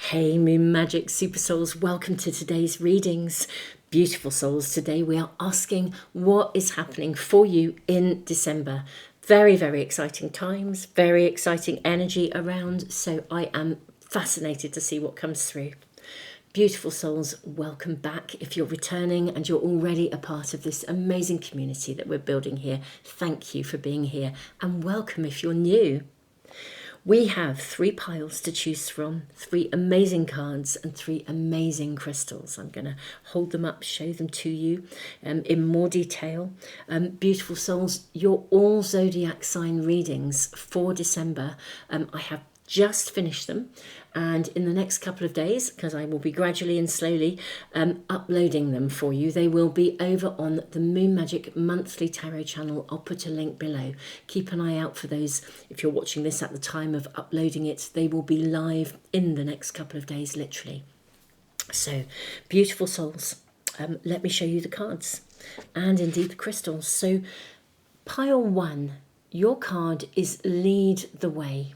Hey Moon Magic Super Souls, welcome to today's readings. Beautiful souls, today we are asking what is happening for you in December. Very, very exciting times, very exciting energy around, so I am fascinated to see what comes through. Beautiful souls, welcome back. If you're returning and you're already a part of this amazing community that we're building here, thank you for being here, and welcome if you're new. We have 3 piles to choose from, 3 amazing cards and 3 amazing crystals. I'm going to hold them up, show them to you in more detail. Beautiful souls, your all zodiac sign readings for December. I have just finished them, and in the next couple of days, because I will be gradually and slowly uploading them for you, they will be over on the Moon Magic monthly tarot channel. I'll put a link below. Keep an eye out for those. If you're watching this at the time of uploading it, they will be live in the next couple of days, literally. So, beautiful souls, let me show you the cards and indeed the crystals. So, pile 1, your card is Lead the Way.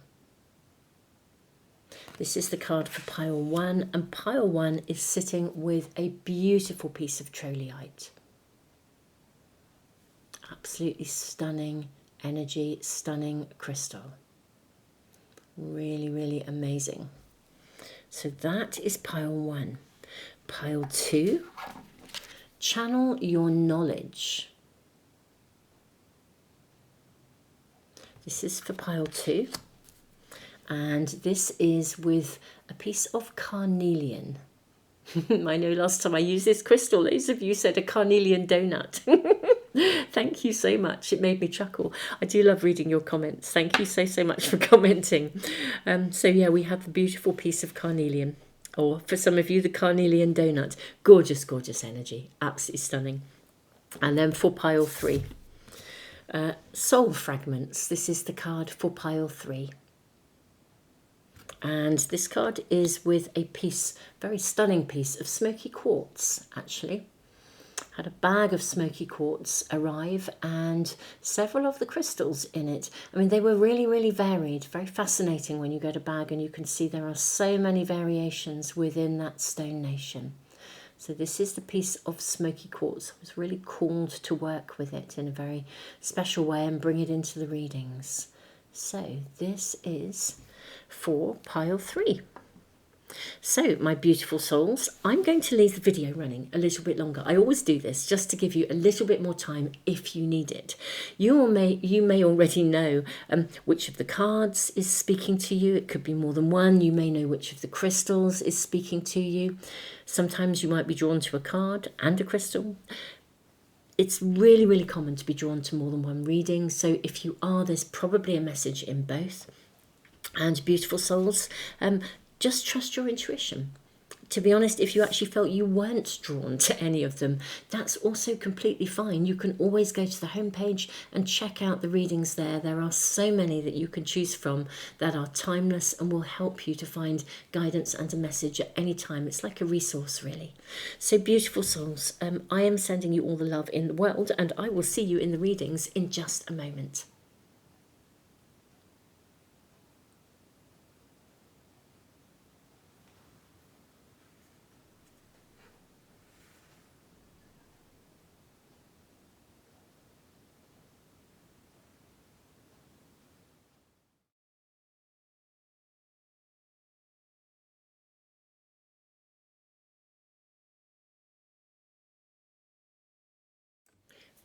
This is the card for pile 1, and pile 1 is sitting with a beautiful piece of Trolleite. Absolutely stunning energy, stunning crystal. Really, really amazing. So that is pile 1. Pile 2, channel your knowledge. This is for pile 2. And this is with a piece of Carnelian. I know last time I used this crystal, loads of you said a Carnelian donut. Thank you so much. It made me chuckle. I do love reading your comments. Thank you so, so much for commenting. So yeah, we have the beautiful piece of Carnelian. Or for some of you, the Carnelian donut. Gorgeous, gorgeous energy. Absolutely stunning. And then for pile 3, Soul Fragments. This is the card for pile 3. And this card is with a piece, very stunning piece of Smoky Quartz, actually. Had a bag of Smoky Quartz arrive and several of the crystals in it. I mean, they were really, really varied. Very fascinating when you get a bag and you can see there are so many variations within that stone nation. So this is the piece of Smoky Quartz. I was really called to work with it in a very special way and bring it into the readings. So this is for pile 3. So my beautiful souls, I'm going to leave the video running a little bit longer. I always do this just to give you a little bit more time if you need it. You may already know which of the cards is speaking to you. It could be more than one. You may know which of the crystals is speaking to you. Sometimes you might be drawn to a card and a crystal. It's really, really common to be drawn to more than one reading. So if you are, there's probably a message in both. And beautiful souls, just trust your intuition. To be honest, if you actually felt you weren't drawn to any of them, that's also completely fine. You can always go to the homepage and check out the readings there. There are so many that you can choose from that are timeless and will help you to find guidance and a message at any time. It's like a resource, really. So beautiful souls, I am sending you all the love in the world, and I will see you in the readings in just a moment.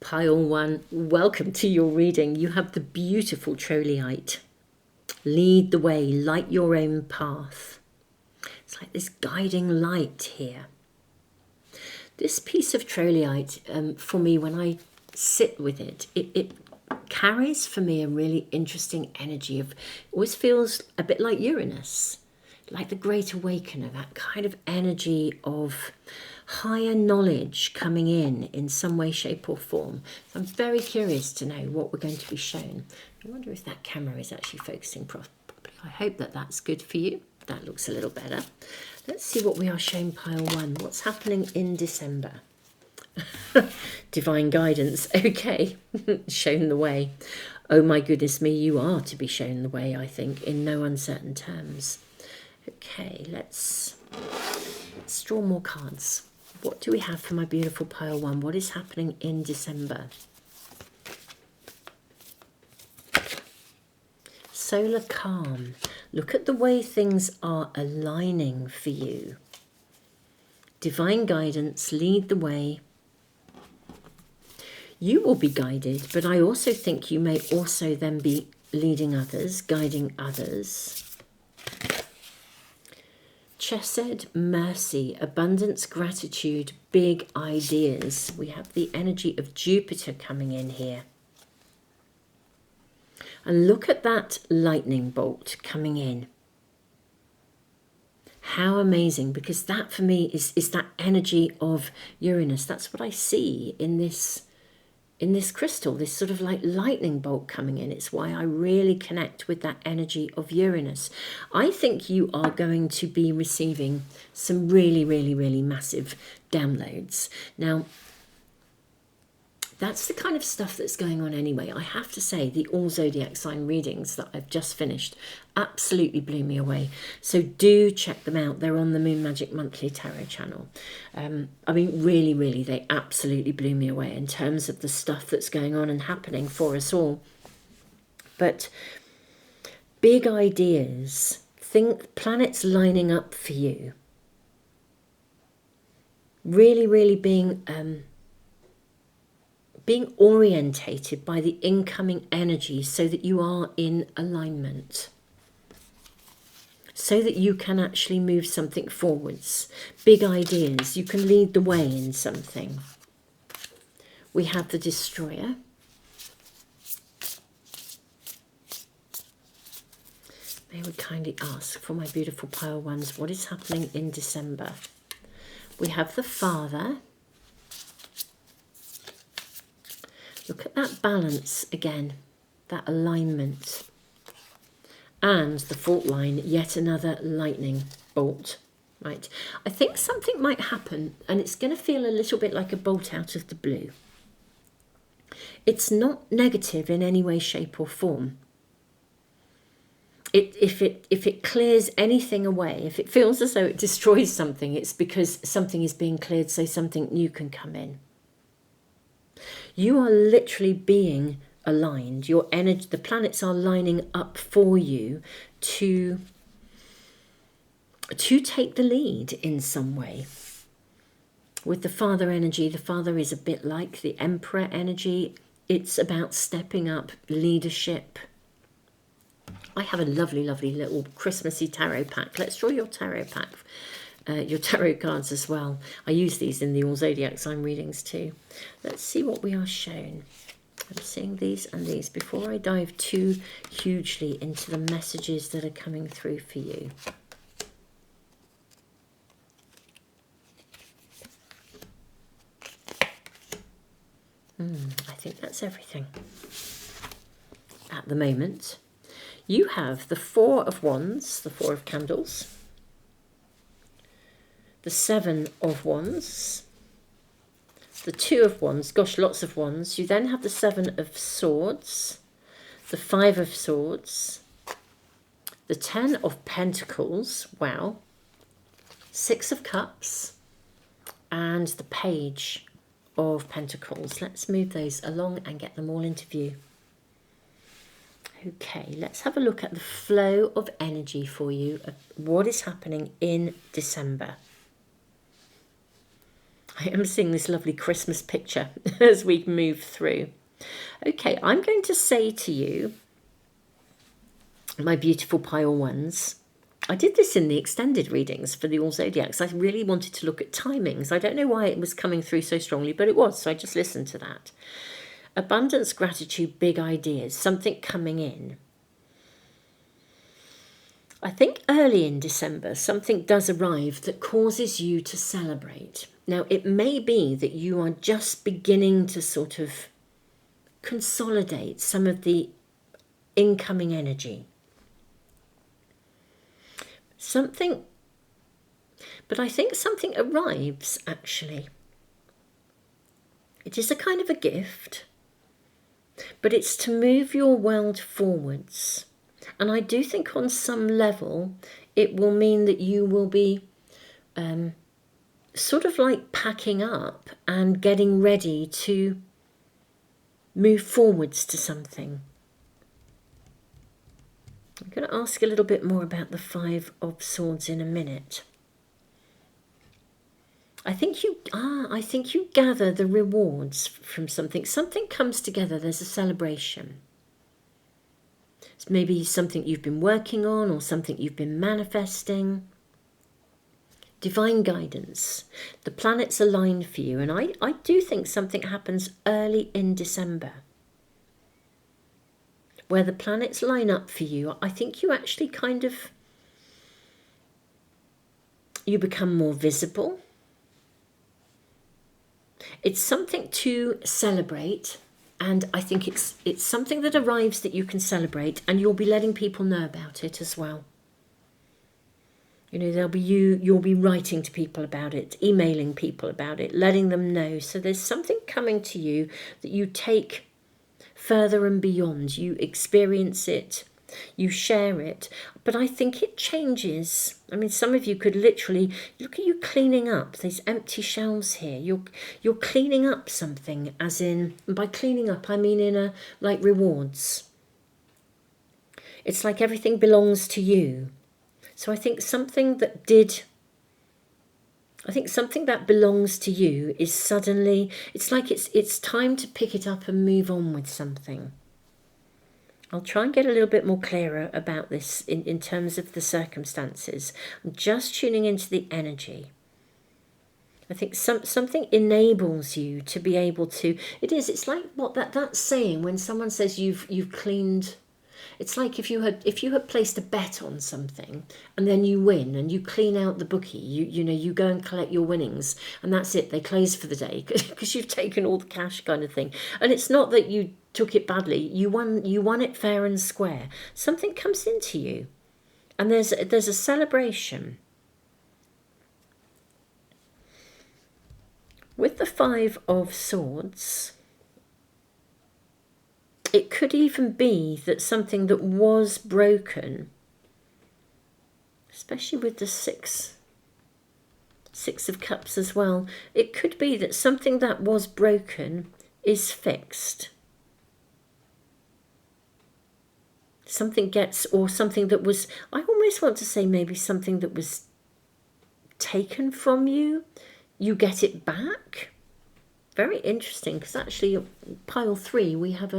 Pile 1, welcome to your reading. You have the beautiful Trolleite. Lead the way, light your own path. It's like this guiding light here. This piece of Trolleite, for me, when I sit with it, it carries for me a really interesting energy of, always feels a bit like Uranus, like the Great Awakener, that kind of energy of higher knowledge coming in some way, shape or form. So I'm very curious to know what we're going to be shown. I wonder if that camera is actually focusing properly. I hope that that's good for you. That looks a little better. Let's see what we are shown pile 1. What's happening in December? Divine guidance. Okay, shown the way. Oh my goodness me, you are to be shown the way, I think, in no uncertain terms. Okay, let's draw more cards. What do we have for my beautiful pile one? What is happening in December? Solar calm. Look at the way things are aligning for you. Divine guidance, lead the way. You will be guided, but I also think you may also then be leading others, guiding others. Chesed, mercy, abundance, gratitude, big ideas. We have the energy of Jupiter coming in here. And look at that lightning bolt coming in. How amazing, because that for me is that energy of Uranus. That's what I see in this crystal, this sort of like lightning bolt coming in. It's why I really connect with that energy of Uranus. I think you are going to be receiving some really, really, really massive downloads. Now, that's the kind of stuff that's going on anyway. I have to say, the all zodiac sign readings that I've just finished absolutely blew me away. So do check them out. They're on the Moon Magic Monthly Tarot channel. I mean, really, really, they absolutely blew me away in terms of the stuff that's going on and happening for us all. But big ideas, think planets lining up for you. Really, really being orientated by the incoming energy so that you are in alignment, so that you can actually move something forwards. Big ideas, you can lead the way in something. We have the Destroyer. May we kindly ask for my beautiful pile ones, what is happening in December? We have the Father. Look at that balance again, that alignment. And the fault line, yet another lightning bolt. Right, I think something might happen and it's going to feel a little bit like a bolt out of the blue. It's not negative in any way, shape or form. If it clears anything away, if it feels as though it destroys something, it's because something is being cleared so something new can come in. You are literally being aligned. Your energy, the planets are lining up for you to take the lead in some way. With the Father energy, the Father is a bit like the Emperor energy. It's about stepping up, leadership. I have a lovely, lovely little Christmassy tarot pack. Let's draw your tarot pack. Your tarot cards as well. I use these in the all zodiac sign readings too. Let's see what we are shown. I'm seeing these and these before I dive too hugely into the messages that are coming through for you. I think that's everything at the moment. You have the Four of Wands, the Four of Candles, the Seven of Wands, the Two of Wands, gosh, lots of wands. You then have the Seven of Swords, the Five of Swords, the Ten of Pentacles, wow, Six of Cups, and the Page of Pentacles. Let's move those along and get them all into view. Okay, let's have a look at the flow of energy for you, of what is happening in December. I am seeing this lovely Christmas picture as we move through. Okay, I'm going to say to you, my beautiful pile ones, I did this in the extended readings for the All Zodiacs. I really wanted to look at timings. I don't know why it was coming through so strongly, but it was, so I just listened to that. Abundance, gratitude, big ideas, something coming in. I think early in December, something does arrive that causes you to celebrate. Now, it may be that you are just beginning to sort of consolidate some of the incoming energy. But I think something arrives, actually. It is a kind of a gift, but it's to move your world forwards. And I do think on some level, it will mean that you will be sort of like packing up and getting ready to move forwards to something. I'm going to ask a little bit more about the Five of Swords in a minute. I think you gather the rewards from something. Something comes together, there's a celebration. It's maybe something you've been working on or something you've been manifesting. Divine guidance. The planets align for you, and I do think something happens early in December. Where the planets line up for you, I think you actually you become more visible. It's something to celebrate, and I think it's something that arrives that you can celebrate, and you'll be letting people know about it as well. You know, you'll be writing to people about it, emailing people about it, letting them know. So there's something coming to you that you take further and beyond. You experience it, you share it, but I think it changes. I mean, some of you could literally look at you cleaning up these empty shelves here. You're cleaning up something, as in, by cleaning up I mean in a like rewards. It's like everything belongs to you. So I think something that belongs to you is suddenly, it's like it's time to pick it up and move on with something. I'll try and get a little bit more clearer about this in terms of the circumstances. I'm just tuning into the energy. I think something enables you to be able to, it's like what that saying when someone says you've cleaned. It's like if you had placed a bet on something and then you win and you clean out the bookie, you go and collect your winnings and that's it, they close for the day because you've taken all the cash kind of thing. And it's not that you took it badly, you won it fair and square. Something comes into you and there's a celebration. With the Five of Swords, it could even be that something that was broken, especially with the Six of Cups as well, it could be that something that was broken is fixed. Something that was, I almost want to say maybe something that was taken from you, you get it back. Very interesting, because actually pile 3 we have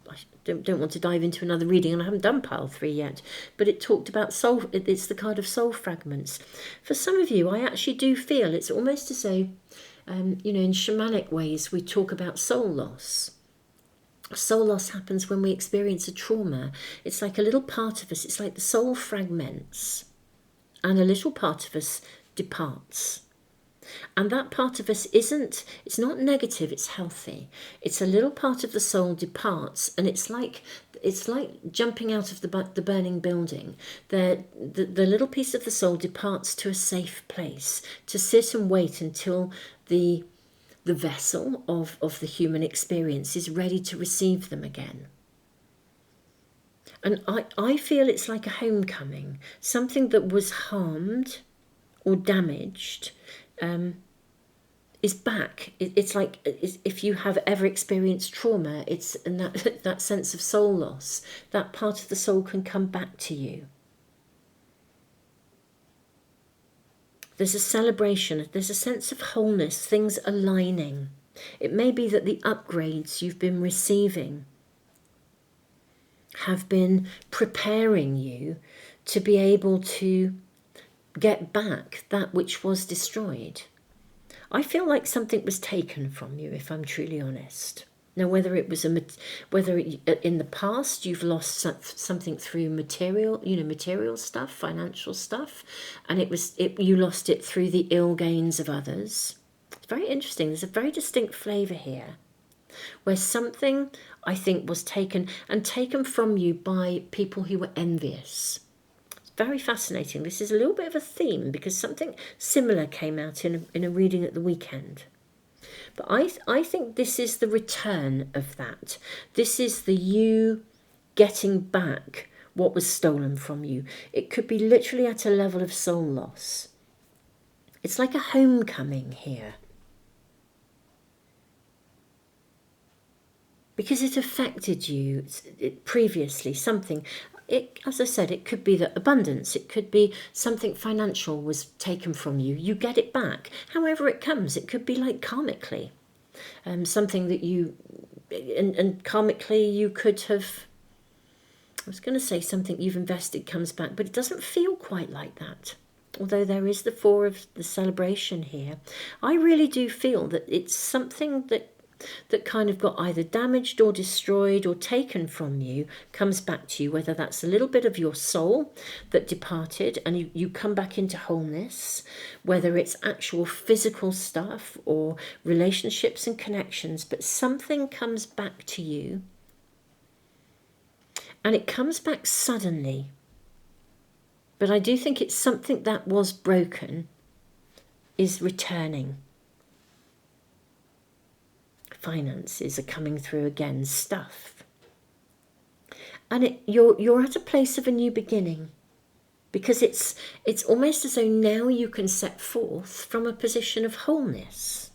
I don't want to dive into another reading, and I haven't done pile 3 yet, but it talked about soul. It's the card of soul fragments. For some of you, I actually do feel it's almost as though, in shamanic ways, we talk about soul loss. Soul loss happens when we experience a trauma. It's like a little part of us. It's like the soul fragments, and a little part of us departs. And that part of us it's not negative, it's healthy. It's a little part of the soul departs, and it's like jumping out of the burning building. The little piece of the soul departs to a safe place to sit and wait until the vessel of the human experience is ready to receive them again. And I feel it's like a homecoming, something that was harmed or damaged is back. It's like if you have ever experienced trauma, it's in that sense of soul loss. That part of the soul can come back to you. There's a celebration. There's a sense of wholeness, things aligning. It may be that the upgrades you've been receiving have been preparing you to be able to get back that which was destroyed. I feel like something was taken from you, if I'm truly honest. Now, whether in the past you've lost something through material stuff, financial stuff, and you lost it through the ill gains of others. It's very interesting. There's a very distinct flavour here, where something I think was taken from you by people who were envious. Very fascinating. This is a little bit of a theme because something similar came out in a reading at the weekend. But I think this is the return of that. This is the you getting back what was stolen from you. It could be literally at a level of soul loss. It's like a homecoming here. Because it affected you previously, something. As I said, it could be that abundance, it could be something financial was taken from you. You get it back. However it comes, it could be like karmically. Something that you, and karmically you could have, I was going to say something you've invested comes back, but it doesn't feel quite like that. Although there is the 4 of the celebration here, I really do feel that it's something that kind of got either damaged or destroyed or taken from you, comes back to you, whether that's a little bit of your soul that departed and you come back into wholeness, whether it's actual physical stuff or relationships and connections, but something comes back to you and it comes back suddenly. But I do think it's something that was broken is returning. Finances are coming through again, stuff. And you're at a place of a new beginning, because it's almost as though now you can set forth from a position of wholeness.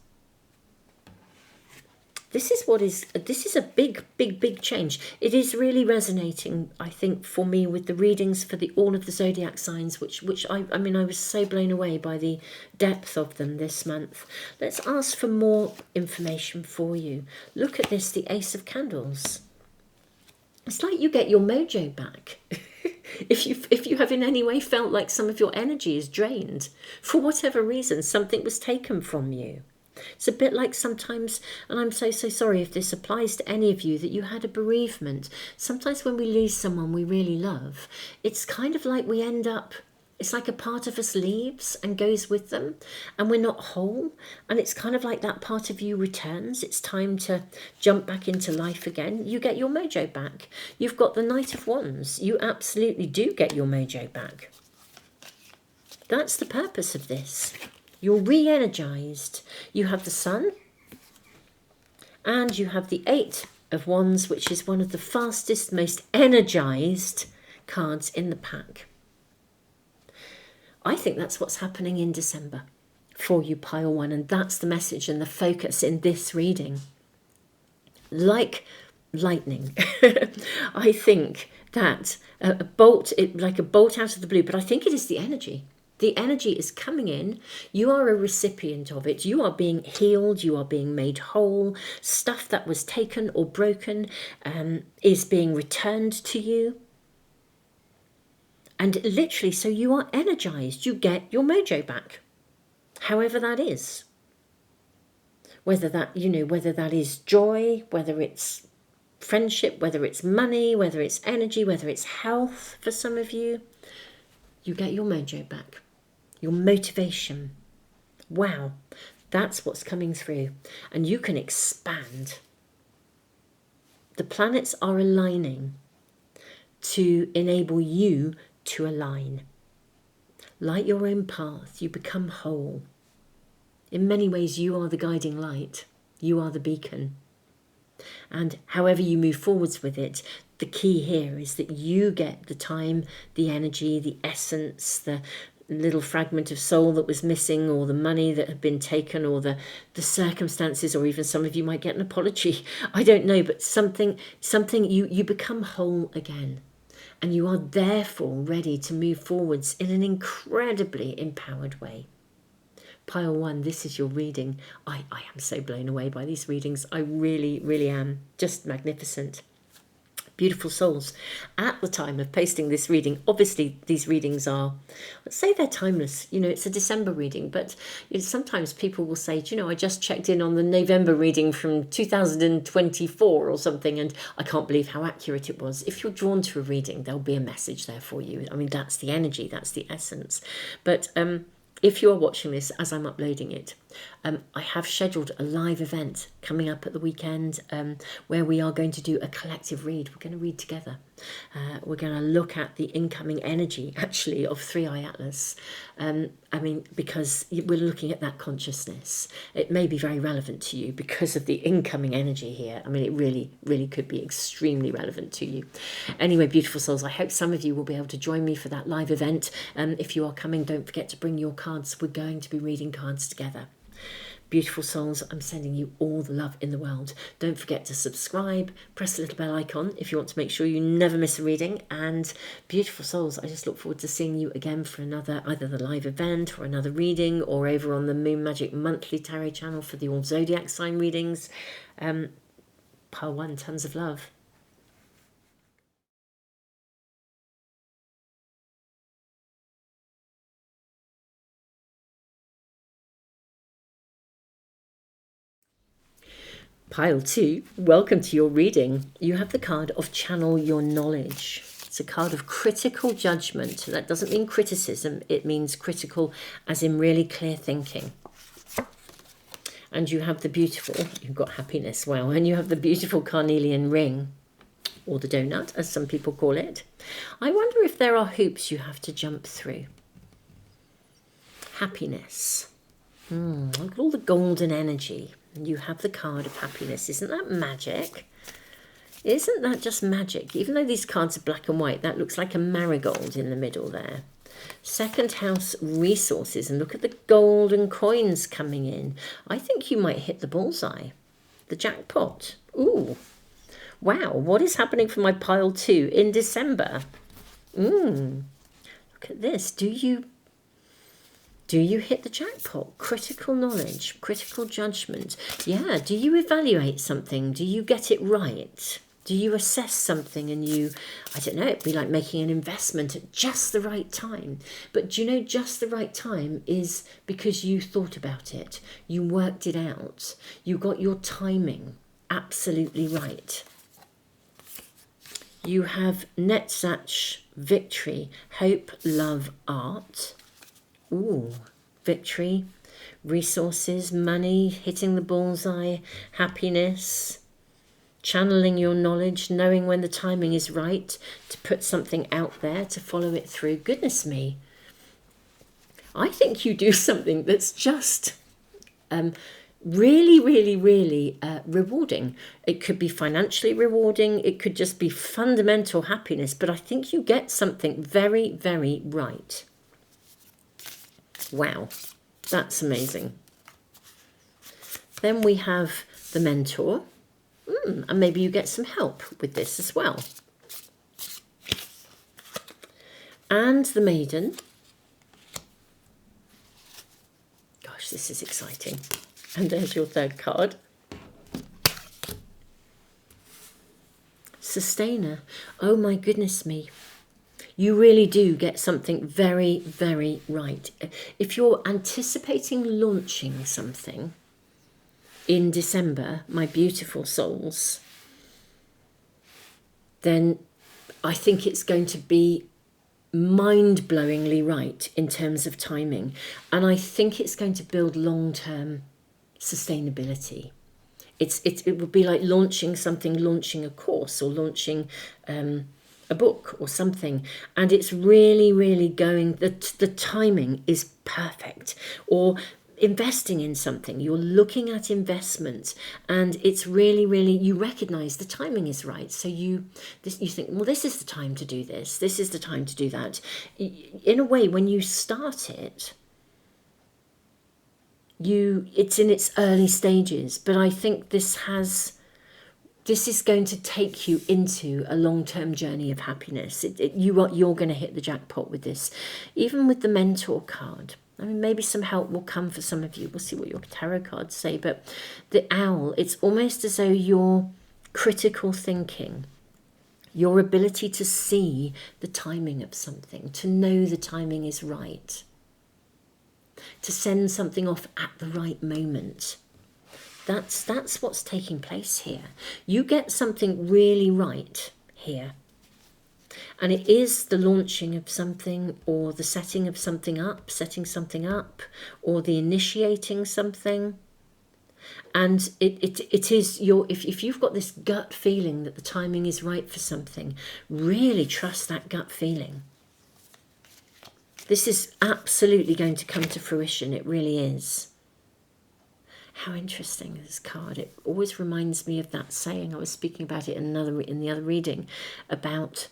This is a big change. It is really resonating, I think, for me with the readings for all of the zodiac signs, which I was so blown away by the depth of them this month. Let's ask for more information for you. Look at this, the Ace of Candles. It's like you get your mojo back. If you have in any way felt like some of your energy is drained, for whatever reason, something was taken from you. It's a bit like sometimes, and I'm so sorry if this applies to any of you, that you had a bereavement. Sometimes when we lose someone we really love, it's kind of like we end up, it's like a part of us leaves and goes with them, and we're not whole, and it's kind of like that part of you returns. It's time to jump back into life again. You get your mojo back. You've got the Knight of Wands. You absolutely do get your mojo back. That's the purpose of this. You're re-energized. You have the Sun and you have the 8 of Wands, which is one of the fastest, most energized cards in the pack. I think that's what's happening in December for you, Pile 1, and that's the message and the focus in this reading. Like lightning. I think that a bolt out of the blue, but I think it is the energy. The energy is coming in. You are a recipient of it. You are being healed. You are being made whole. Stuff that was taken or broken is being returned to you. And literally, so you are energized. You get your mojo back. However that is. Whether that is joy, whether it's friendship, whether it's money, whether it's energy, whether it's health for some of you, you get your mojo back. Your motivation. Wow, that's what's coming through. And you can expand. The planets are aligning to enable you to align. Light your own path. You become whole. In many ways, you are the guiding light. You are the beacon. And however you move forwards with it, the key here is that you get the time, the energy, the essence, the little fragment of soul that was missing, or the money that had been taken, or the circumstances, or even some of you might get an apology. I don't know, but something you become whole again. And you are therefore ready to move forwards in an incredibly empowered way. Pile 1, this is your reading. I am so blown away by these readings. I really, really am. Just magnificent. Beautiful souls. At the time of posting this reading, obviously these readings are, let's say they're timeless. It's a December reading, but sometimes people will say, I just checked in on the November reading from 2024 or something, and I can't believe how accurate it was. If you're drawn to a reading, there'll be a message there for you. That's the energy, that's the essence. But if you are watching this as I'm uploading it, I have scheduled a live event coming up at the weekend where we are going to do a collective read. We're going to read together. We're going to look at the incoming energy, actually, of Three Eye Atlas. Because we're looking at that consciousness. It may be very relevant to you because of the incoming energy here. It really, really could be extremely relevant to you. Anyway, beautiful souls, I hope some of you will be able to join me for that live event. If you are coming, don't forget to bring your cards. We're going to be reading cards together. Beautiful souls, I'm sending you all the love in the world. Don't forget to subscribe, press the little bell icon if you want to make sure you never miss a reading. And beautiful souls, I just look forward to seeing you again for another, either the live event or another reading, or over on the Moon Magic Monthly Tarot channel for the all zodiac sign readings. Pile 1, tons of love. Pile 2, welcome to your reading. You have the card of Channel Your Knowledge. It's a card of critical judgment. That doesn't mean criticism. It means critical as in really clear thinking. And you have the beautiful, you've got happiness, wow. And you have the beautiful carnelian ring, or the donut, as some people call it. I wonder if there are hoops you have to jump through. Happiness. Look at all the golden energy. You have the card of happiness. Isn't that magic? Isn't that just magic? Even though these cards are black and white, that looks like a marigold in the middle there. Second house, resources. And look at the golden coins coming in. I think you might hit the bullseye. The jackpot. Ooh. Wow. What is happening for my pile 2 in December? Look at this. Do you hit the jackpot? Critical knowledge, critical judgment. Yeah, do you evaluate something? Do you get it right? Do you assess something and I don't know, it'd be like making an investment at just the right time. But do you know just the right time is because you thought about it. You worked it out. You got your timing absolutely right. You have Netzach, victory, hope, love, art. Ooh, victory, resources, money, hitting the bullseye, happiness, channeling your knowledge, knowing when the timing is right to put something out there, to follow it through. Goodness me. I think you do something that's just really, really, really rewarding. It could be financially rewarding. It could just be fundamental happiness. But I think you get something very, very right. Wow, that's amazing. Then we have the mentor. And maybe you get some help with this as well. And the maiden. Gosh, this is exciting. And there's your third card. Sustainer. Oh my goodness me. You really do get something very, very right. If you're anticipating launching something in December, my beautiful souls, then I think it's going to be mind-blowingly right in terms of timing. And I think it's going to build long-term sustainability. It would be like launching something, launching a course or launching a book or something, and it's really, really going, the timing is perfect. Or investing in something, you're looking at investment, and it's really, really, you recognize the timing is right. So you think, well, this is the time to do this, this is the time to do that. In a way, when you start it, it's in its early stages, but I think this is going to take you into a long-term journey of happiness. You're going to hit the jackpot with this. Even with the mentor card, maybe some help will come for some of you. We'll see what your tarot cards say. But the owl, it's almost as though your critical thinking, your ability to see the timing of something, to know the timing is right, to send something off at the right moment. That's what's taking place here. You get something really right here. And it is the launching of something, or the setting of something up, setting something up, or the initiating something. And it is your, if you've got this gut feeling that the timing is right for something, really trust that gut feeling. This is absolutely going to come to fruition. It really is. How interesting, this card. It always reminds me of that saying. I was speaking about it in the other reading, about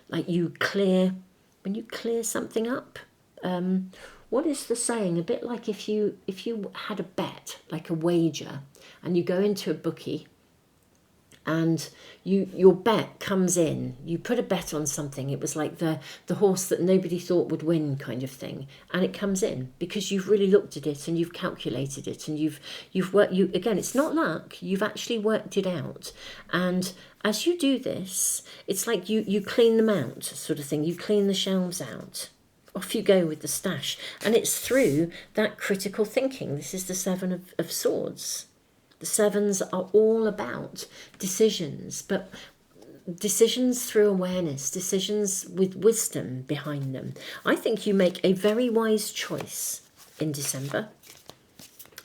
like when you clear something up. What is the saying? A bit like if you had a bet, like a wager, and you go into a bookie, and your bet comes in. You put a bet on something. It was like the horse that nobody thought would win, kind of thing, and it comes in because you've really looked at it and you've calculated it, and you've worked. Again, it's not luck. You've actually worked it out, and as you do this, it's like you clean them out, sort of thing. You clean the shelves out. Off you go with the stash, and it's through that critical thinking. This is the Seven of Swords. The sevens are all about decisions, but decisions through awareness, decisions with wisdom behind them. I think you make a very wise choice in December.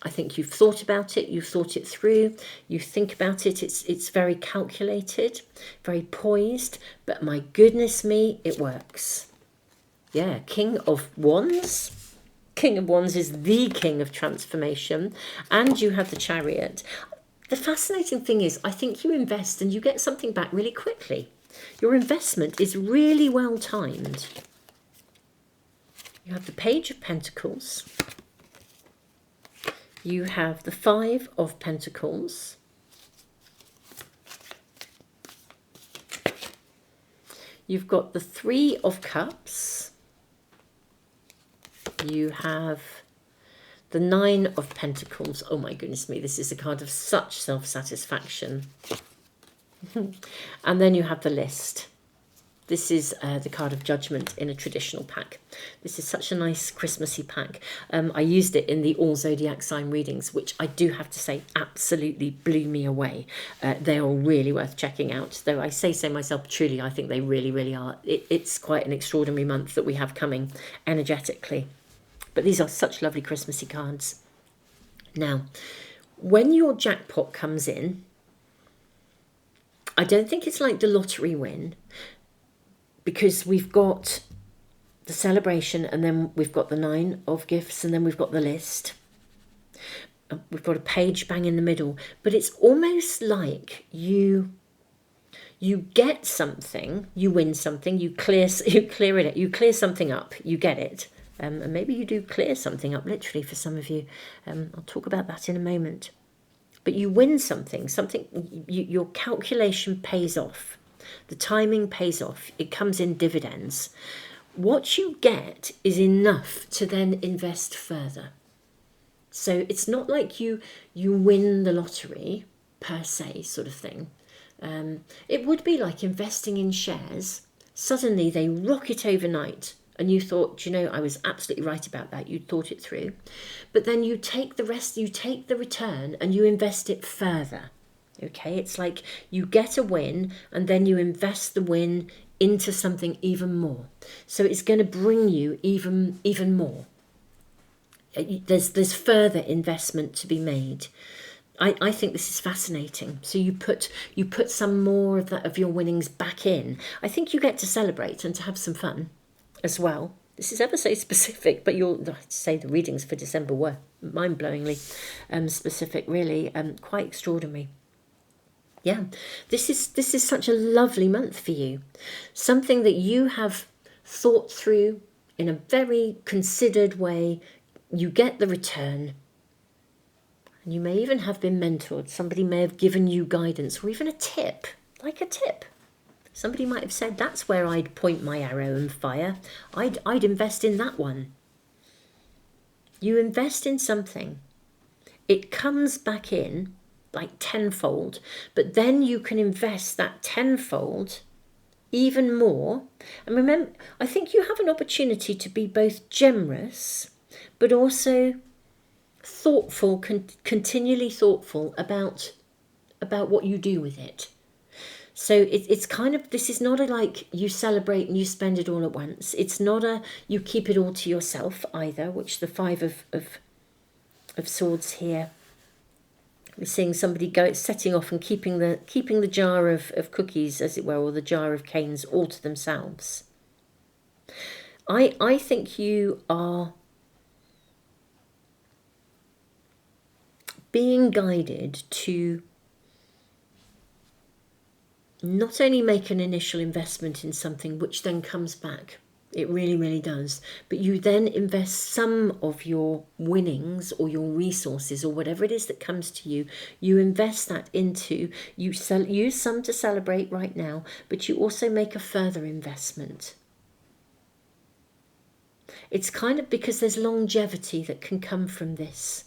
I think you've thought about it, you've thought it through, you think about it, it's very calculated, very poised, but my goodness me, it works. Yeah, King of Wands. King of Wands is the king of transformation, and you have the Chariot. The fascinating thing is, I think you invest and you get something back really quickly. Your investment is really well timed. You have the Page of Pentacles. You have the Five of Pentacles. You've got the Three of Cups. You have the Nine of Pentacles. Oh my goodness me, this is a card of such self-satisfaction. And then you have the List. This is the card of Judgment in a traditional pack. This is such a nice Christmassy pack. I used it in the all zodiac sign readings, which I do have to say absolutely blew me away. They are really worth checking out. Though I say so myself, truly, I think they really, really are. It's quite an extraordinary month that we have coming energetically. But these are such lovely Christmassy cards. Now, when your jackpot comes in, I don't think it's like the lottery win, because we've got the celebration, and then we've got the Nine of Gifts, and then we've got the List. We've got a page bang in the middle, but it's almost like you get something, you win something, you clear it, you clear something up, you get it. And maybe you do clear something up, literally, for some of you. I'll talk about that in a moment. But you win something, your calculation pays off. The timing pays off. It comes in dividends. What you get is enough to then invest further. So it's not like you win the lottery, per se, sort of thing. It would be like investing in shares. Suddenly they rocket overnight. And you thought, I was absolutely right about that. You thought it through. But then you take the rest, you take the return and you invest it further. Okay, it's like you get a win and then you invest the win into something even more. So it's going to bring you even more. There's further investment to be made. I think this is fascinating. So you put some more of your winnings back in. I think you get to celebrate and to have some fun as well. This is ever so specific, but I'd say the readings for December were mind-blowingly specific, really, quite extraordinary. Yeah, this is such a lovely month for you. Something that you have thought through in a very considered way. You get the return. And you may even have been mentored. Somebody may have given you guidance, or even a tip, like a tip. Somebody might have said, that's where I'd point my arrow and fire. I'd invest in that one. You invest in something. It comes back in like tenfold, but then you can invest that tenfold even more. And remember, I think you have an opportunity to be both generous, but also thoughtful, continually thoughtful about what you do with it. So it's kind of, this is not a like you celebrate and you spend it all at once. It's not a you keep it all to yourself either, which the Five of Swords here. We're seeing somebody setting off and keeping the jar of cookies, as it were, or the jar of canes all to themselves. I think you are being guided to not only make an initial investment in something which then comes back, it really, really does, but you then invest some of your winnings or your resources or whatever it is that comes to you, you invest that into, use some to celebrate right now, but you also make a further investment. It's kind of because there's longevity that can come from this.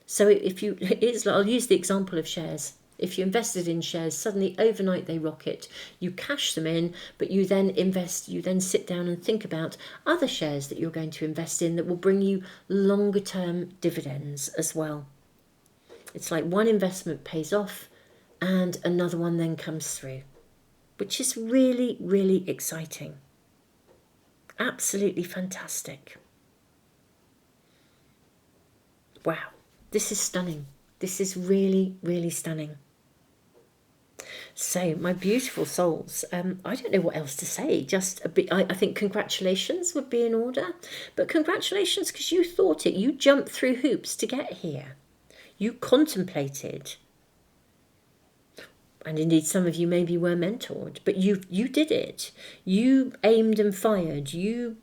So I'll use the example of shares. If you invested in shares, suddenly overnight they rocket, you cash them in, but you then invest, you then sit down and think about other shares that you're going to invest in that will bring you longer term dividends as well. It's like one investment pays off and another one then comes through, which is really, really exciting. Absolutely fantastic. Wow, this is stunning. This is really, really stunning. So, my beautiful souls, I don't know what else to say. Just a bit, I think congratulations would be in order. But congratulations because you thought it. You jumped through hoops to get here. You contemplated. And indeed, some of you maybe were mentored, but you did it. You aimed and fired. You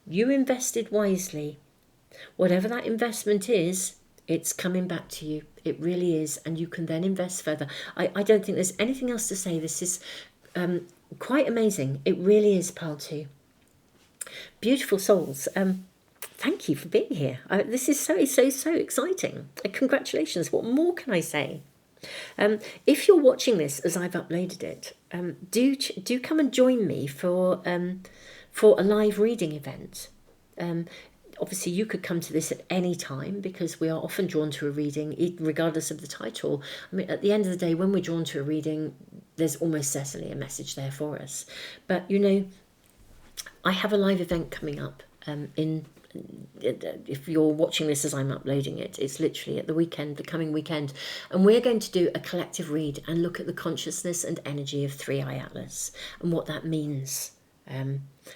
invested wisely. Whatever that investment is, it's coming back to you. It really is. And you can then invest further. I don't think there's anything else to say. This is quite amazing. It really is, Pile 2. Beautiful souls. Thank you for being here. This is so exciting. Congratulations. What more can I say? If you're watching this as I've uploaded it, do come and join me for a live reading event. Obviously, you could come to this at any time because we are often drawn to a reading, regardless of the title. I mean, at the end of the day, when we're drawn to a reading, there's almost certainly a message there for us. But, you know, I have a live event coming up if you're watching this as I'm uploading it, it's literally at the coming weekend. And we're going to do a collective read and look at the consciousness and energy of Three Eye Atlas and what that means.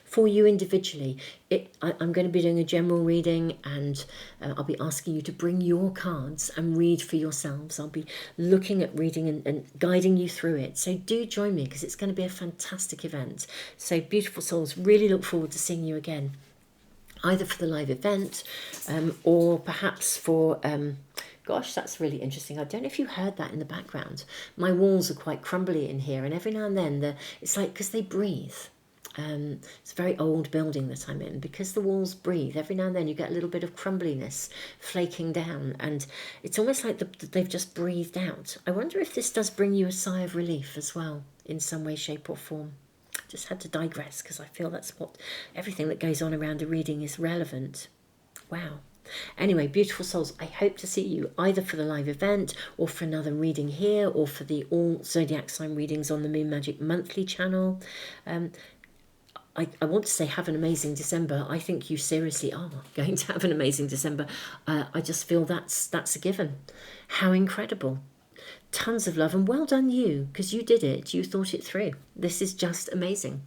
For you individually, I'm going to be doing a general reading, and I'll be asking you to bring your cards and read for yourselves. I'll be looking at reading and guiding you through it. So do join me because it's going to be a fantastic event. So beautiful souls, really look forward to seeing you again, either for the live event or perhaps for... gosh, that's really interesting. I don't know if you heard that in the background. My walls are quite crumbly in here, and every now and then it's like because they breathe. It's a very old building that I'm in. Because the walls breathe, every now and then you get a little bit of crumbliness flaking down, and it's almost like they've just breathed out. I wonder if this does bring you a sigh of relief as well, in some way, shape or form. Just had to digress because I feel that's what everything that goes on around a reading is relevant. Wow. Anyway, beautiful souls, I hope to see you either for the live event or for another reading here, or for the all zodiac sign readings on the Moon Magic monthly channel. I want to say have an amazing December. I think you seriously are going to have an amazing December. I just feel that's a given. How incredible. Tons of love, and well done you, because you did it. You thought it through. This is just amazing.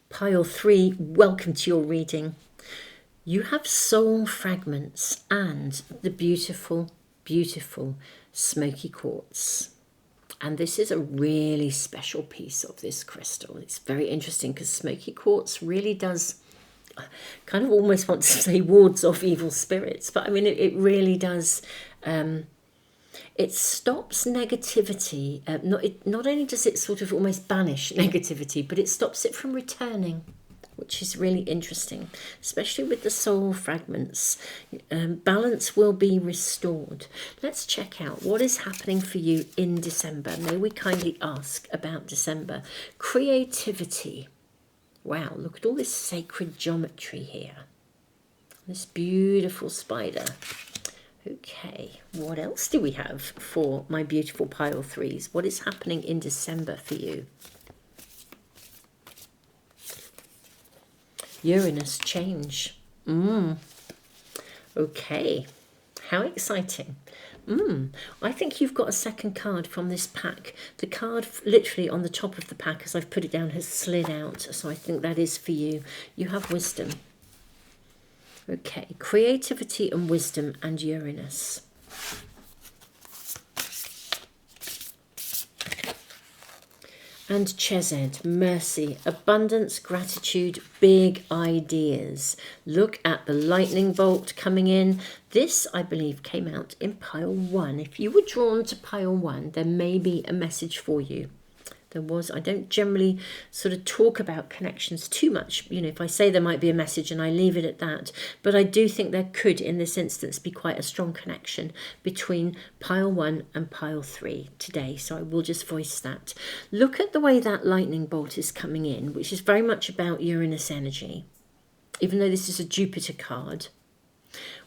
Pile 3, welcome to your reading. You have Soul Fragments and the beautiful, beautiful Smoky Quartz. And this is a really special piece of this crystal. It's very interesting because Smoky Quartz really does, kind of almost want to say wards off evil spirits, but I mean it really does. It stops negativity. Not only does it sort of almost banish negativity, but it stops it from returning, which is really interesting, especially with the soul fragments. Balance will be restored. Let's check out what is happening for you in December. May we kindly ask about December? Creativity. Wow, look at all this sacred geometry here. This beautiful spider. Okay, what else do we have for my beautiful pile threes? What is happening in December for you? Uranus change. Okay, how exciting. I think you've got a second card from this pack. The card literally on the top of the pack, as I've put it down, has slid out. So I think that is for you. You have wisdom. Okay, creativity and wisdom and Uranus. And Chesed, mercy, abundance, gratitude, big ideas. Look at the lightning bolt coming in. This, I believe, came out in pile 1. If you were drawn to pile 1, there may be a message for you. There was. I don't generally sort of talk about connections too much. You know, if I say there might be a message and I leave it at that. But I do think there could, in this instance, be quite a strong connection between pile 1 and pile 3 today. So I will just voice that. Look at the way that lightning bolt is coming in, which is very much about Uranus energy. Even though this is a Jupiter card,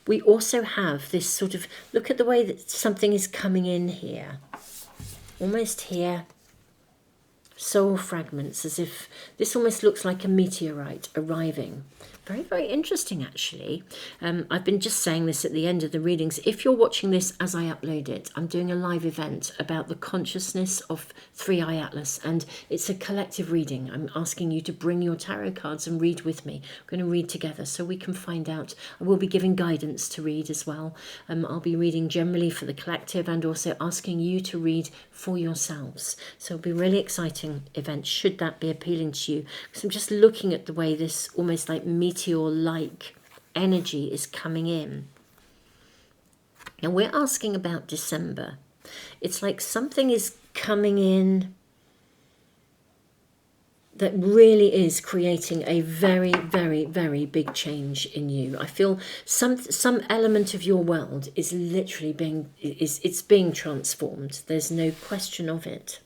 we also have this sort of, look at the way that something is coming in here. Almost here. Soul fragments, as if this almost looks like a meteorite arriving. Very, very interesting, actually. I've been just saying this at the end of the readings. If you're watching this as I upload it, I'm doing a live event about the consciousness of Three Eye Atlas, and it's a collective reading. I'm asking you to bring your tarot cards and read with me. We're going to read together so we can find out. I will be giving guidance to read as well. I'll be reading generally for the collective and also asking you to read for yourselves. So it'll be a really exciting event, should that be appealing to you. Because I'm just looking at the way this almost like meteor-like energy is coming in. And we're asking about December. It's like something is coming in that really is creating a very, very, very big change in you. I feel some element of your world is literally being transformed. There's no question of it.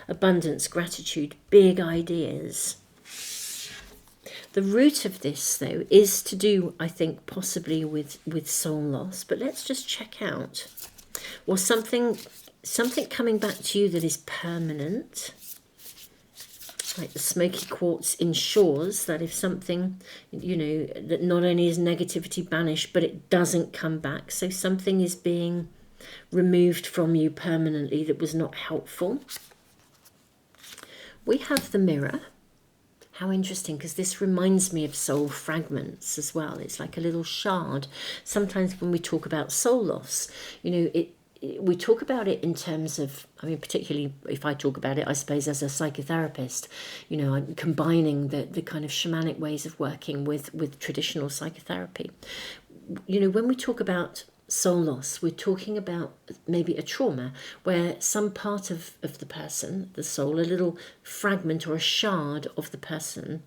Abundance, gratitude, big ideas. The root of this, though, is to do, I think, possibly with soul loss. But let's just check out. Or something coming back to you that is permanent. Like the Smoky Quartz ensures that if something, you know, that not only is negativity banished, but it doesn't come back. So something is being removed from you permanently that was not helpful. We have the mirror. How interesting, because this reminds me of soul fragments as well. It's like a little shard. Sometimes when we talk about soul loss, you know, we talk about it in terms of, I mean, particularly if I talk about it, I suppose, as a psychotherapist, you know, I'm combining the kind of shamanic ways of working with traditional psychotherapy. You know, when we talk about soul loss, we're talking about maybe a trauma where some part of the person, the soul, a little fragment or a shard of the person,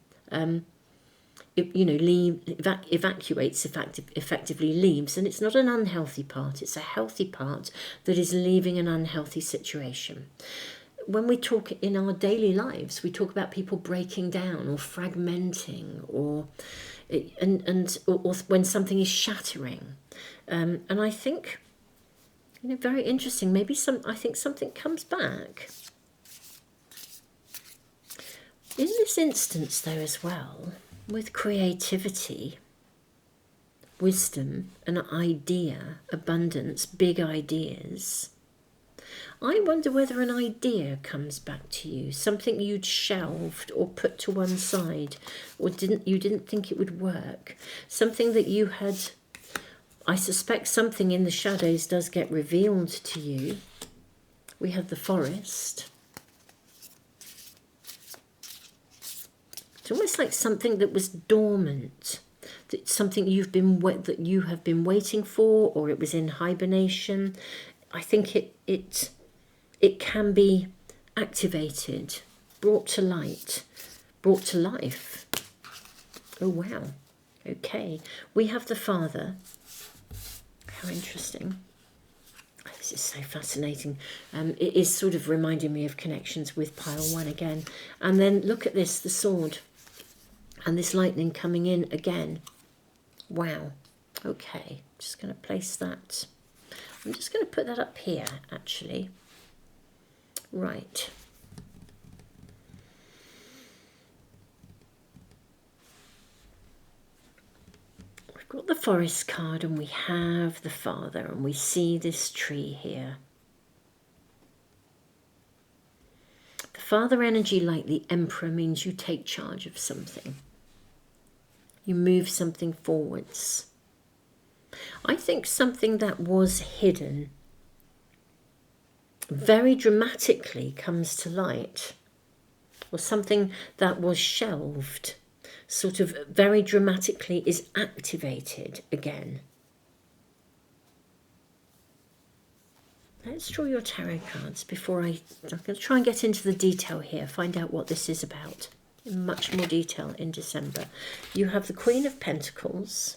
evacuates, effectively leaves, and it's not an unhealthy part, it's a healthy part that is leaving an unhealthy situation. When we talk in our daily lives, we talk about people breaking down or fragmenting or when something is shattering. And I think, you know, very interesting. Maybe I think something comes back. In this instance, though, as well, with creativity, wisdom, an idea, abundance, big ideas, I wonder whether an idea comes back to you, something you'd shelved or put to one side, or you didn't think it would work, something that you had. I suspect something in the shadows does get revealed to you. We have the forest. It's almost like something that was dormant, something that you have been waiting for, or it was in hibernation. I think it can be activated, brought to light, brought to life. Oh wow. Okay, we have the Father. How interesting. This is so fascinating. It is sort of reminding me of connections with pile 1 again. And then look at this, the sword. And this lightning coming in again. Wow. Okay, just going to place that. I'm just going to put that up here, actually. Right. We've got the forest card and we have the Father, and we see this tree here. The Father energy, like the Emperor, means you take charge of something. You move something forwards. I think something that was hidden very dramatically comes to light, or something that was shelved sort of very dramatically is activated again. Let's draw your tarot cards before I'm going to try and get into the detail here, find out what this is about in much more detail in December. You have the Queen of Pentacles.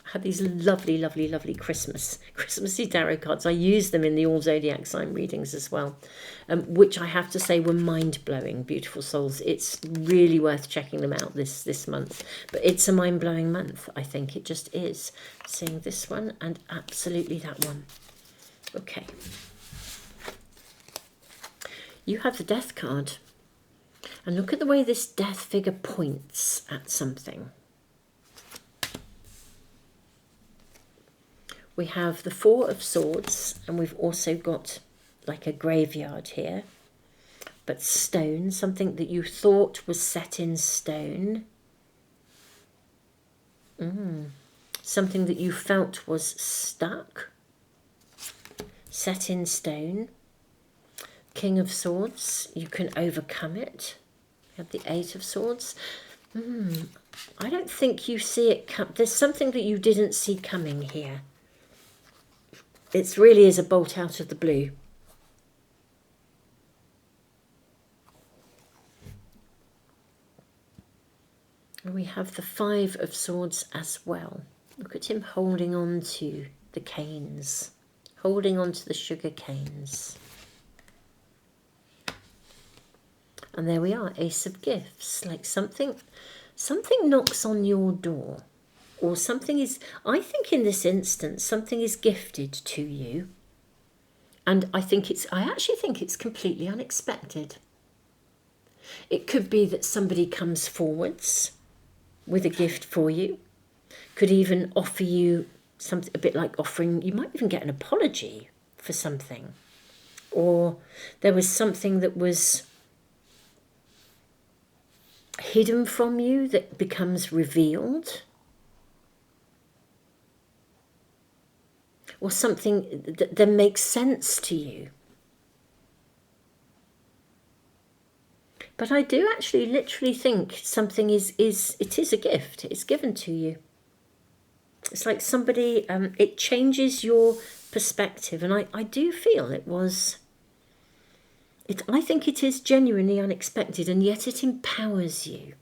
I have these lovely, lovely, lovely Christmassy tarot cards. I use them in the all zodiac sign readings as well, which I have to say were mind-blowing, beautiful souls. It's really worth checking them out this month. But it's a mind-blowing month, I think. It just is. Seeing this one and absolutely that one. Okay. You have the Death card. And look at the way this death figure points at something. We have the Four of Swords, and we've also got like a graveyard here. But stone, something that you thought was set in stone. Something that you felt was stuck. Set in stone. King of Swords, you can overcome it. You have the Eight of Swords. I don't think you see it come. There's something that you didn't see coming here. It really is a bolt out of the blue. And we have the Five of Swords as well. Look at him holding on to the canes. Holding on to the sugar canes. And there we are, Ace of Gifts. Like something knocks on your door. Or something is, I think in this instance, something is gifted to you. And I actually think it's completely unexpected. It could be that somebody comes forwards with a gift for you. Could even offer you something, a bit like offering, you might even get an apology for something. Or there was something that was hidden from you that becomes revealed. Or something that makes sense to you. But I do actually literally think something it is a gift. It's given to you. It's like somebody, it changes your perspective. And I do feel I think it is genuinely unexpected, and yet it empowers you.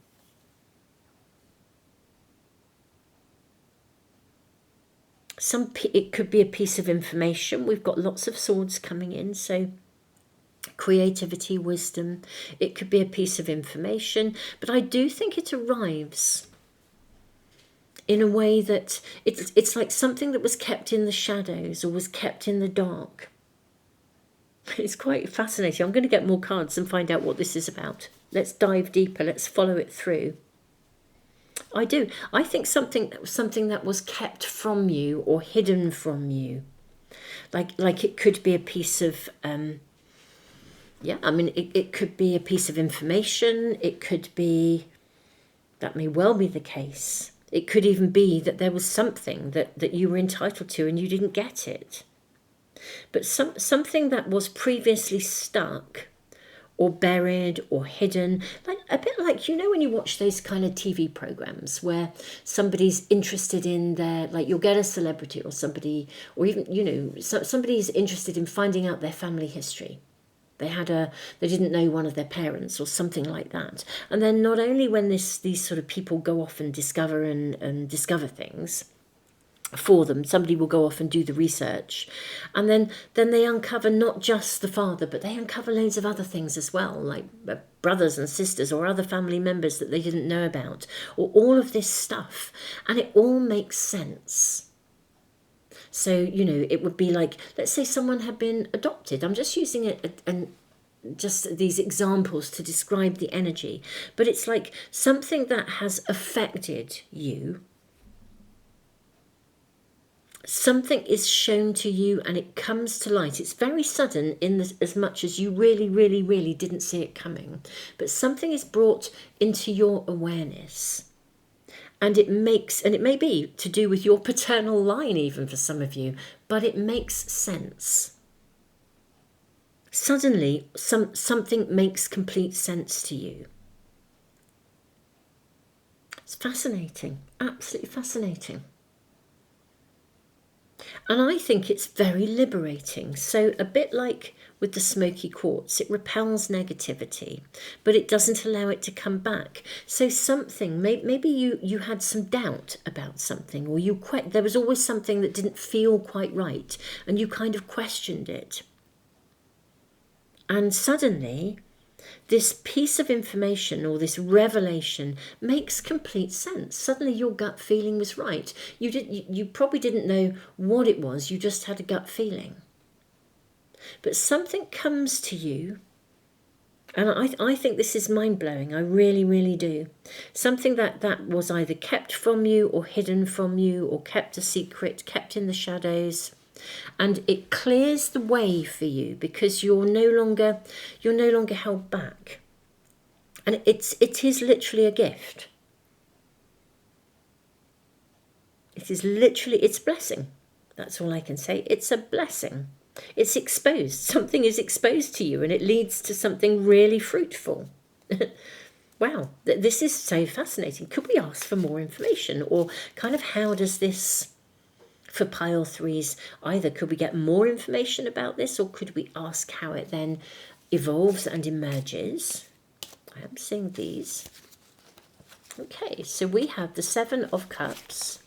It could be a piece of information. We've got lots of swords coming in, so creativity, wisdom. It could be a piece of information, but I do think it arrives in a way that it's like something that was kept in the shadows or was kept in the dark. It's quite fascinating. I'm going to get more cards and find out what this is about. Let's dive deeper. Let's follow it through. I do. I think something that was kept from you or hidden from you. Like it could be a piece of, it could be a piece of information. It could be, that may well be the case. It could even be that there was something that you were entitled to and you didn't get it. But something that was previously stuck or buried or hidden, like a bit like, when you watch those kind of TV programs where somebody's interested in like you'll get a celebrity or somebody, or even, somebody's interested in finding out their family history. They didn't know one of their parents or something like that. And then not only when these sort of people go off and discover things, for them. Somebody will go off and do the research, and then they uncover not just the father, but they uncover loads of other things as well, like brothers and sisters or other family members that they didn't know about, or all of this stuff, and it all makes sense. So, you know, it would be like, let's say someone had been adopted. I'm just using it and just these examples to describe the energy, but it's like something that has affected you. Something is shown to you and it comes to light. It's very sudden in this, as much as you really, really, really didn't see it coming. But something is brought into your awareness. And it may be to do with your paternal line even for some of you, but it makes sense. Suddenly, something makes complete sense to you. It's fascinating, absolutely fascinating. And I think it's very liberating. So a bit like with the Smoky Quartz, it repels negativity, but it doesn't allow it to come back. So something, maybe you had some doubt about something, or there was always something that didn't feel quite right, and you kind of questioned it. And suddenly, this piece of information or this revelation makes complete sense. Suddenly your gut feeling was right. You probably didn't know what it was, you just had a gut feeling. But something comes to you, and I think this is mind-blowing, I really, really do. Something that was either kept from you or hidden from you or kept a secret, kept in the shadows. And it clears the way for you because you're no longer held back. And it is literally a gift. It's blessing. That's all I can say. It's a blessing. It's exposed. Something is exposed to you and it leads to something really fruitful. Wow, this is so fascinating. Could we ask for more information? Or kind of how does this, for pile threes, either could we get more information about this, or could we ask how it then evolves and emerges? I am seeing these. Okay, so we have the 7 of Cups.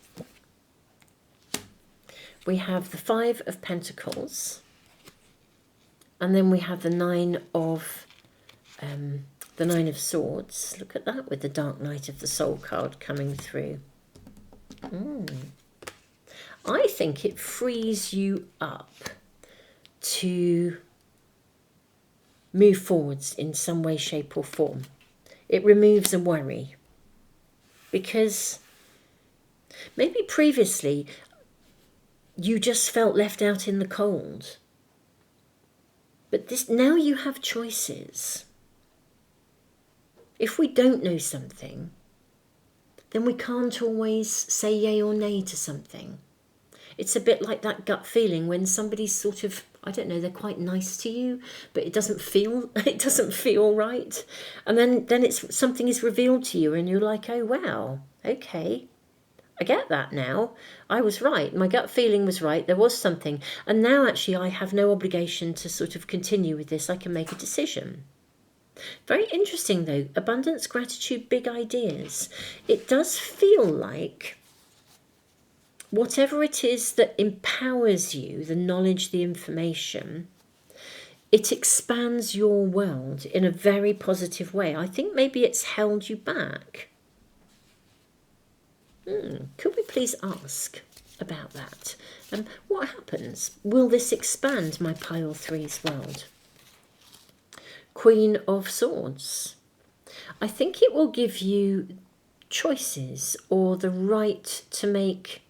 We have the 5 of Pentacles. And then we have the 9 of Swords. Look at that, with the Dark Night of the Soul card coming through. I think it frees you up to move forwards in some way, shape or form. It removes a worry. Because maybe previously you just felt left out in the cold. But now you have choices. If we don't know something, then we can't always say yay or nay to something. It's a bit like that gut feeling when somebody's sort of, I don't know, they're quite nice to you, but it doesn't feel right. And then something is revealed to you and you're like, oh wow, okay, I get that now. I was right. My gut feeling was right. There was something. And now actually I have no obligation to sort of continue with this. I can make a decision. Very interesting though. Abundance, gratitude, big ideas. It does feel like whatever it is that empowers you, the knowledge, the information, it expands your world in a very positive way. I think maybe it's held you back. Could we please ask about that? What happens? Will this expand my pile three's world? Queen of Swords. I think it will give you choices or the right to make...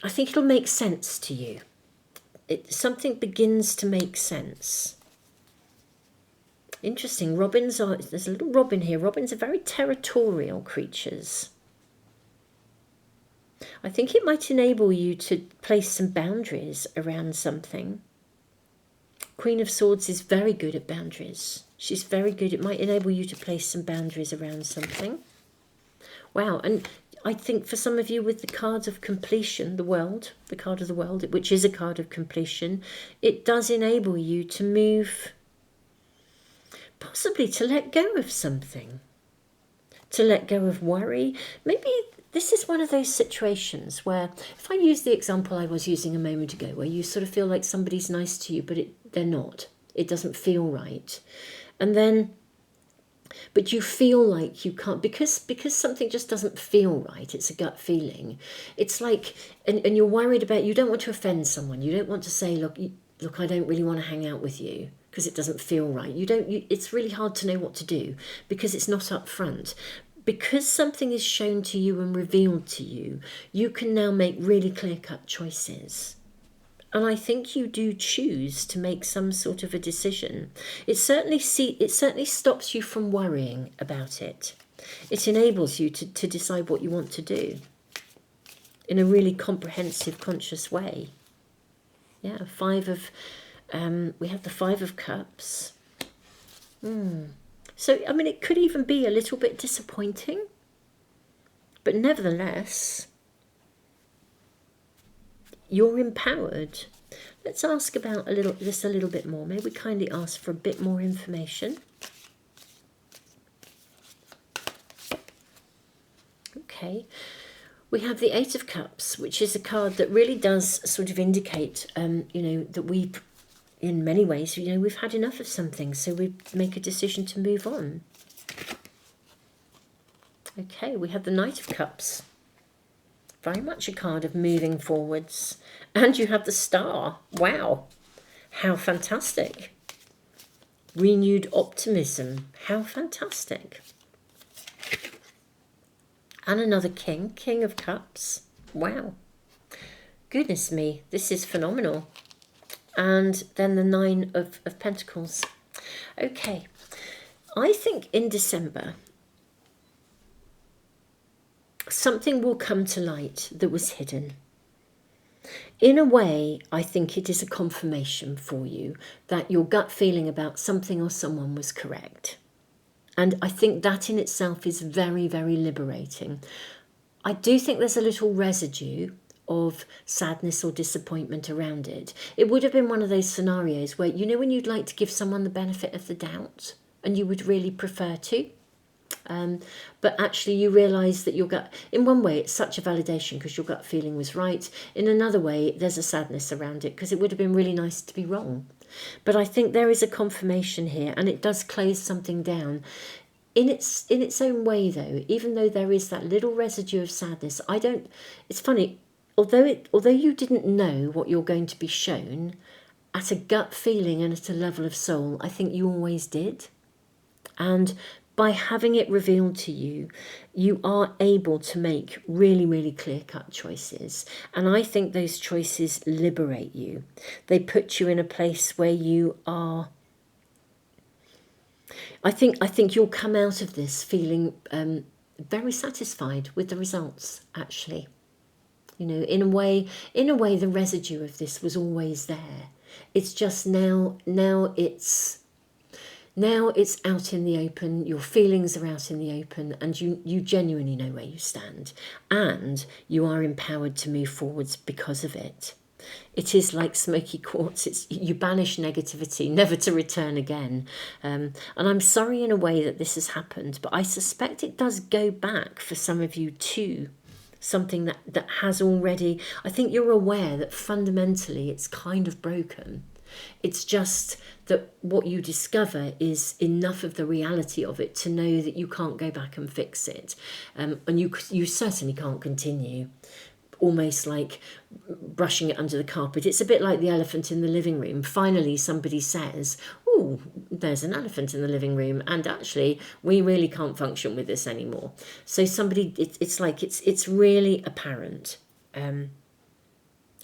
I think it'll make sense to you. Something begins to make sense. Interesting. Robins are... There's a little robin here. Robins are very territorial creatures. I think it might enable you to place some boundaries around something. Queen of Swords is very good at boundaries. She's very good. It might enable you to place some boundaries around something. Wow. And I think for some of you with the card of completion, the card of the world, which is a card of completion, it does enable you to move, possibly to let go of something, to let go of worry. Maybe this is one of those situations where, if I use the example I was using a moment ago, where you sort of feel like somebody's nice to you, but they're not. It doesn't feel right. And then, but you feel like you can't, because something just doesn't feel right. It's a gut feeling. It's like, and you're worried about, you don't want to offend someone. You don't want to say, look, I don't really want to hang out with you because it doesn't feel right. It's really hard to know what to do because it's not up front. Because something is shown to you and revealed to you, you can now make really clear-cut choices. And I think you do choose to make some sort of a decision. It certainly stops you from worrying about it. It enables you to decide what you want to do in a really comprehensive, conscious way. Yeah, we have the Five of Cups. So, I mean, it could even be a little bit disappointing, but nevertheless, you're empowered. Let's ask about this a little bit more. Maybe we kindly ask for a bit more information. Okay, we have the Eight of Cups, which is a card that really does sort of indicate, that we, in many ways, we've had enough of something, so we make a decision to move on. Okay, we have the Knight of Cups. Very much a card of moving forwards. And you have the Star. Wow, how fantastic. Renewed optimism. How fantastic. And another King of Cups. Wow. Goodness me, this is phenomenal. And then the Nine of Pentacles. Okay, I think in December, something will come to light that was hidden. In a way, I think it is a confirmation for you that your gut feeling about something or someone was correct. And I think that in itself is very, very liberating. I do think there's a little residue of sadness or disappointment around it. It would have been one of those scenarios where, when you'd like to give someone the benefit of the doubt and you would really prefer to, but actually you realise that your gut, in one way it's such a validation because your gut feeling was right. In another way, there's a sadness around it because it would have been really nice to be wrong. But I think there is a confirmation here, and it does close something down. In its own way, though, even though there is that little residue of sadness, it's funny, although you didn't know what you're going to be shown, at a gut feeling and at a level of soul, I think you always did. And by having it revealed to you, you are able to make really, really clear-cut choices. And I think those choices liberate you. They put you in a place where you are... I think you'll come out of this feeling very satisfied with the results, actually. In a way, the residue of this was always there. It's just now it's out in the open, your feelings are out in the open, and you genuinely know where you stand. And you are empowered to move forwards because of it. It is like Smoky Quartz. You banish negativity, never to return again. And I'm sorry in a way that this has happened, but I suspect it does go back for some of you to something that has already... I think you're aware that fundamentally it's kind of broken. It's just that what you discover is enough of the reality of it to know that you can't go back and fix it. And you certainly can't continue almost like brushing it under the carpet. It's a bit like the elephant in the living room. Finally, somebody says, oh, there's an elephant in the living room, and actually, we really can't function with this anymore. So it's really apparent. And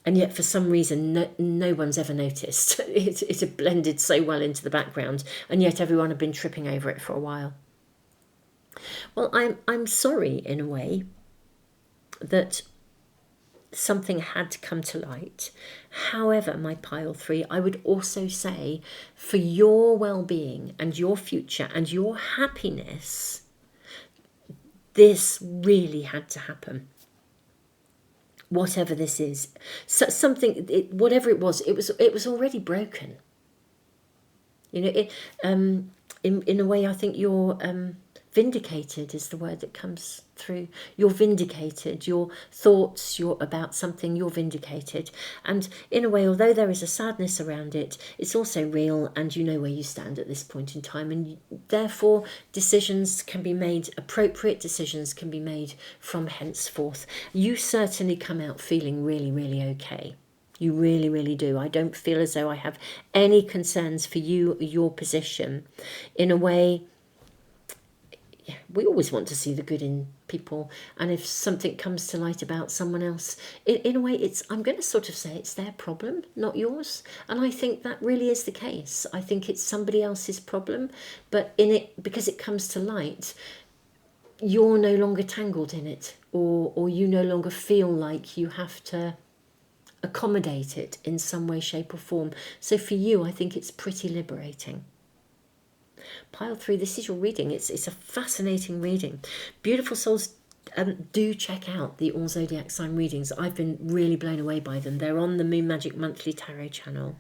yet, for some reason, no one's ever noticed. It had blended so well into the background, and yet everyone had been tripping over it for a while. Well, I'm sorry, in a way, that something had to come to light. However, my pile 3, I would also say, for your well-being and your future and your happiness, this really had to happen. Whatever this is, whatever it was already broken. In a way, I think you're Vindicated is the word that comes through. You're vindicated. Your thoughts, you're about something, you're vindicated. And in a way, although there is a sadness around it, it's also real, and you know where you stand at this point in time. And therefore, decisions can be made, appropriate decisions can be made from henceforth. You certainly come out feeling really, really okay. You really, really do. I don't feel as though I have any concerns for you, your position. In a way, we always want to see the good in people, and if something comes to light about someone else, in a way, I'm going to sort of say it's their problem, not yours. And I think that really is the case. I think it's somebody else's problem, but in it, because it comes to light, you're no longer tangled in it, or you no longer feel like you have to accommodate it in some way, shape or form. So for you, I think it's pretty liberating. Pile 3, this is your reading. It's a fascinating reading. Beautiful souls, do check out the All Zodiac Sign readings. I've been really blown away by them. They're on the Moon Magic Monthly Tarot channel.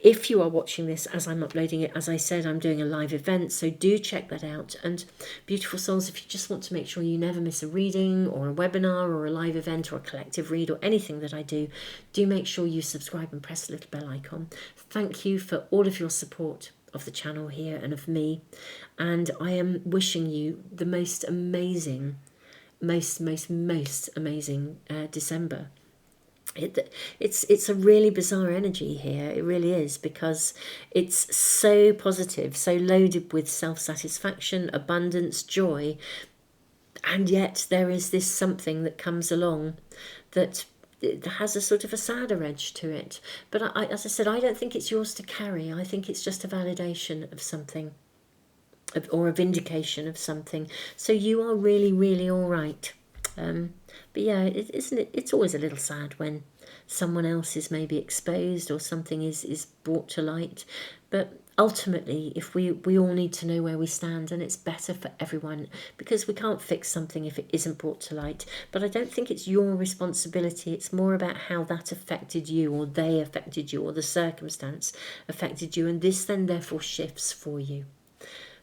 If you are watching this as I'm uploading it, as I said, I'm doing a live event, so do check that out. And beautiful souls, if you just want to make sure you never miss a reading or a webinar or a live event or a collective read or anything that I do make sure you subscribe and press the little bell icon. Thank you for all of your support of the channel here and of me, and I am wishing you the most amazing, most amazing December. It's a really bizarre energy here. It really is, because it's so positive, so loaded with self-satisfaction, abundance, joy, and yet there is this something that comes along that it has a sort of a sadder edge to it. But as I said, I don't think it's yours to carry. I think it's just a validation of something, or a vindication of something. So you are really, really all right. But yeah, isn't it? It's always a little sad when someone else is maybe exposed or something is brought to light. But ultimately, if we all need to know where we stand, and it's better for everyone, because we can't fix something if it isn't brought to light. But I don't think it's your responsibility. It's more about how that affected you, or they affected you, or the circumstance affected you, and this then therefore shifts for you.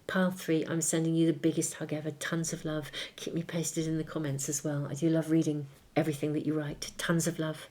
Pile 3, I'm sending you the biggest hug ever. Tons of love. Keep me posted in the comments as well. I do love reading everything that you write. Tons of love.